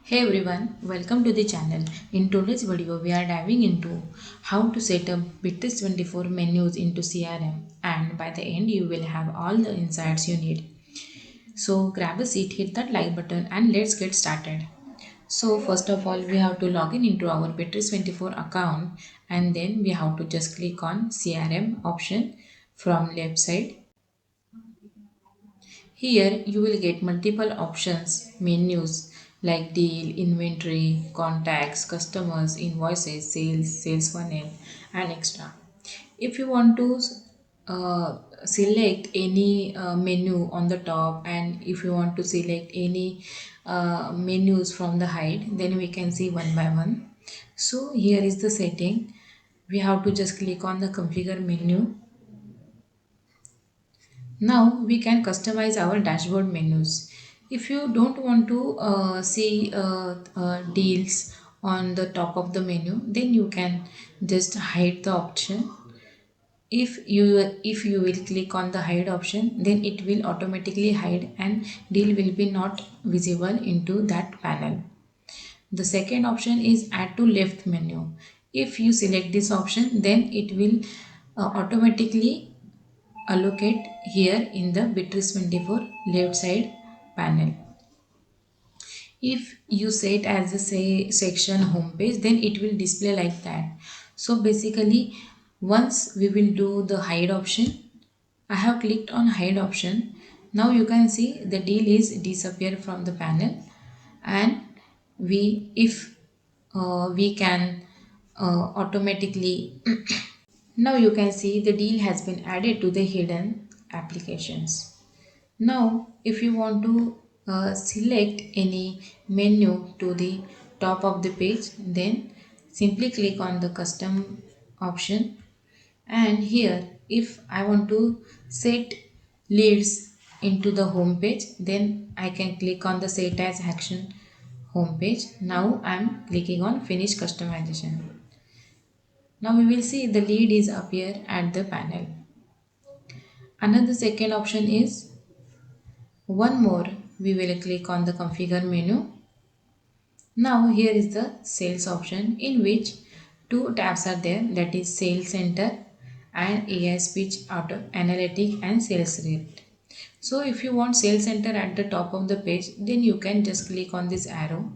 Hey everyone, welcome to the channel. In today's video, we are diving into how to set up Bitrix24 menus into CRM, and by the end, you will have all the insights you need. So grab a seat, hit that like button, and let's get started. So first of all, we have to log in into our Bitrix24 account, and then we have to just click on CRM option from left side. Here you will get multiple options, menus like deal, inventory, contacts, customers, invoices, sales funnel, and extra. If you want to select any menu on the top, and if you want to select any menus from the hide, then we can see one by one. So here is the setting. We have to just click on the configure menu. Now we can customize our dashboard menus. If you don't want to see deals on the top of the menu, then you can just hide the option. If you will click on the hide option, then it will automatically hide and deal will be not visible into that panel. The second option is add to left menu. If you select this option, then it will automatically allocate here in the Bitrix24 left side panel. If you set as a say section homepage, then it will display like that. So basically, once we will do the hide option, I have clicked on hide option. Now you can see the deal is disappear from the panel, and we if we can automatically now you can see the deal has been added to the hidden applications. Now, if you want to select any menu to the top of the page, then simply click on the custom option. And here, if I want to set leads into the home page, then I can click on the set as action home page. Now I'm clicking on finish customization. Now we will see the lead is appear at the panel. Another second option is one more. We will click on the configure menu. Now here is the sales option, in which two tabs are there, that is sales center and AI speech auto analytic and sales rate. So if you want sales center at the top of the page, then you can just click on this arrow.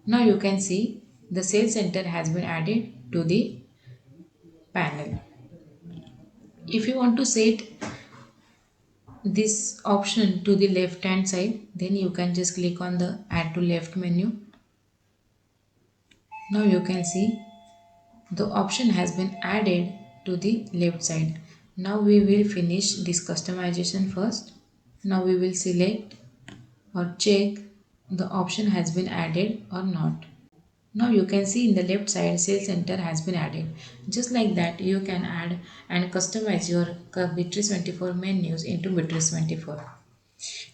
Now you can see the sales center has been added to the panel. If you want to set this option to the left hand side, then you can just click on the add to left menu. Now you can see the option has been added to the left side. Now we will finish this customization first. Now we will select or check the option has been added or not. Now you can see in the left side sales center has been added. Just like that, you can add and customize your Bitrix24 menus into Bitrix24.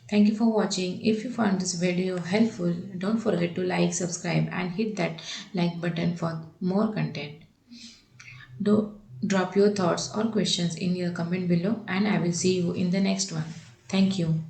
Thank you for watching. If you found this video helpful, don't forget to like, subscribe and hit that like button for more content. Do drop your thoughts or questions in your comment below, and I will see you in the next one. Thank you.